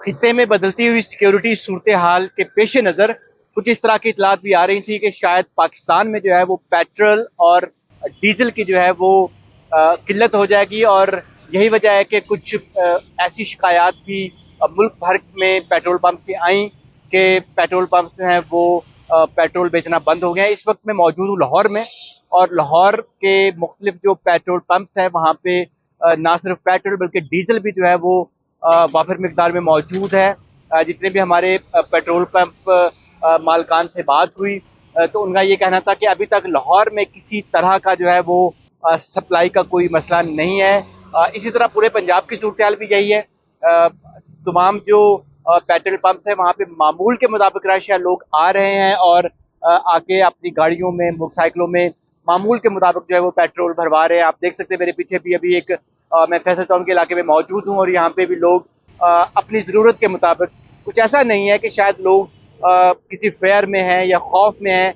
खित्ते में बदलती हुई सिक्योरिटी सूरत हाल के पेश नज़र कुछ इस तरह की इतलात भी आ रही थी कि शायद पाकिस्तान में जो है वो पेट्रोल और डीजल की जो है वो किल्लत हो जाएगी। और यही वजह है कि कुछ ऐसी शिकायत भी मुल्क भर में पेट्रोल पंप से आई कि पेट्रोल पंप जो हैं वो पेट्रोल बेचना बंद हो गया है। इस वक्त मैं मौजूद हूँ लाहौर में, और लाहौर के मुख्तलिफ जो पेट्रोल पंप हैं वहाँ पे ना सिर्फ पेट्रोल बल्कि डीजल भी जो है वो वाफिर मिकदार में मौजूद है। जितने भी हमारे पेट्रोल पंप मालकान से बात हुई तो उनका ये कहना था कि अभी तक लाहौर में किसी तरह का जो है वो सप्लाई का कोई मसला नहीं है। इसी तरह पूरे पंजाब की सूरत हाल भी यही है। तमाम जो पेट्रोल पंप्स है वहाँ पे मामूल के मुताबिक रश है, लोग आ रहे हैं और आके अपनी गाड़ियों में मोटरसाइकिलों में मामूल के मुताबिक जो है वो पेट्रोल भरवा रहे हैं। आप देख सकते हैं मेरे पीछे भी अभी एक मैं फैसल टाउन के इलाके में मौजूद हूँ और यहाँ पे भी लोग अपनी ज़रूरत के मुताबिक, कुछ ऐसा नहीं है कि शायद लोग किसी फेयर में हैं या खौफ में हैं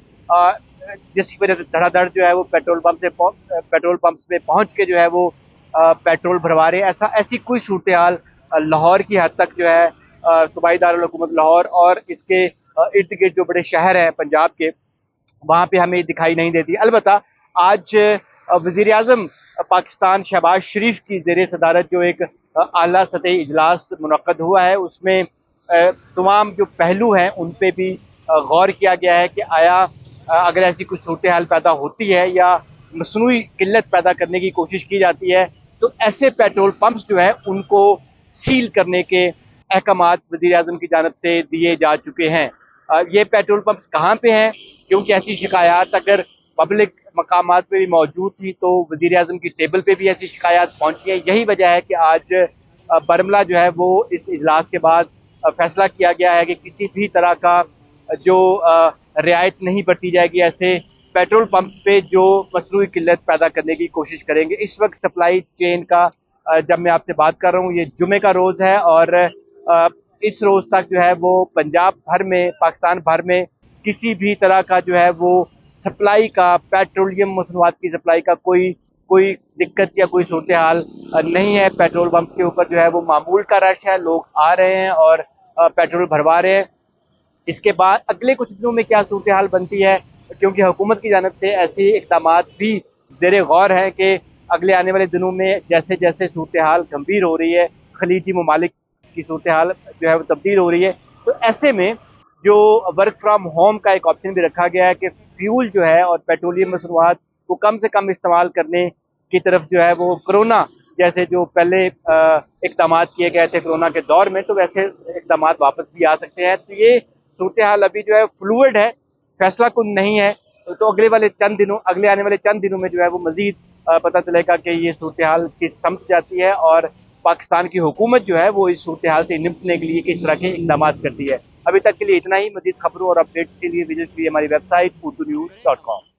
जिसकी वजह से धड़ाधड़ जो है वो पेट्रोल पंप्स पे पहुँच के जो है वो पेट्रोल भरवा रहे हैं। ऐसी कोई सूरत हाल लाहौर की हद तक जो है सूबाई दारुल हुकूमत लाहौर और इसके इर्द गिर्द जो बड़े शहर हैं पंजाब के, वहाँ पे हमें दिखाई नहीं देती। अलबत्ता आज वज़ीर आज़म पाकिस्तान शहबाज शरीफ की ज़ेर सदारत जो एक आला सतही इजलास मुनक्कद हुआ है, उसमें तमाम जो पहलू हैं उन पे भी गौर किया गया है कि आया अगर ऐसी कुछ सूरत हाल पैदा होती है या मसनूई किल्लत पैदा करने की कोशिश की जाती है तो ऐसे पेट्रोल पंप्स जो है उनको सील करने के अहकामात वज़ीर आज़म की जानब से दिए जा चुके हैं। ये पेट्रोल पंप्स कहाँ पे हैं, क्योंकि ऐसी शिकायत अगर पब्लिक मकामात पे भी मौजूद थी तो वज़ीर आज़म की टेबल पे भी ऐसी शिकायत पहुँची है। यही वजह है कि आज बरमला जो है वो इस इजलास के बाद फैसला किया गया है कि किसी भी तरह का जो रियायत नहीं बरती जाएगी ऐसे पेट्रोल पंप्स पे जो मसनूई किल्लत पैदा करने की कोशिश करेंगे। इस वक्त सप्लाई चेन का जब मैं आपसे बात कर रहा हूँ ये जुमे का रोज़ है और इस रोज़ तक जो है वो पंजाब भर में, पाकिस्तान भर में किसी भी तरह का जो है वो सप्लाई का, पेट्रोलियम मसनूआत की सप्लाई का कोई दिक्कत या कोई सूरत हाल नहीं है। पेट्रोल पंप के ऊपर जो है वो मामूल का रश है, लोग आ रहे हैं और पेट्रोल भरवा रहे हैं। इसके बाद अगले कुछ दिनों में क्या सूरत हाल बनती है, क्योंकि हुकूमत की जानब से ऐसे इक़दाम भी ज़ेर गौर हैं कि अगले आने वाले दिनों में जैसे जैसे सूरत हाल गंभीर हो रही है, खलीजी ममालिक की सूरत हाल जो है वो तब्दील हो रही है, तो ऐसे में जो वर्क फ्राम होम का एक ऑप्शन भी रखा गया है कि फ्यूल जो है और पेट्रोलियम मसनूआत को कम से कम इस्तेमाल करने की तरफ जो है वो कोरोना जैसे जो पहले इक़दाम किए गए थे कोरोना के दौर में, तो वैसे इक़दाम वापस भी आ सकते हैं। तो ये सूरत हाल अभी जो है फ्लूइड है, फैसला कुन नहीं है। तो अगले आने वाले चंद दिनों में जो है वो मजीद पता चलेगा कि ये सूरत हाल किस समझ जाती है और पाकिस्तान की हुकूमत जो है वो इस सूरत हाल से निपटने के लिए किस तरह के इक़दाम करती है। अभी तक के लिए इतना ही। मजीद खबरों और अपडेट्स के लिए विजिट कीजिए हमारी वेबसाइट urdunews.com।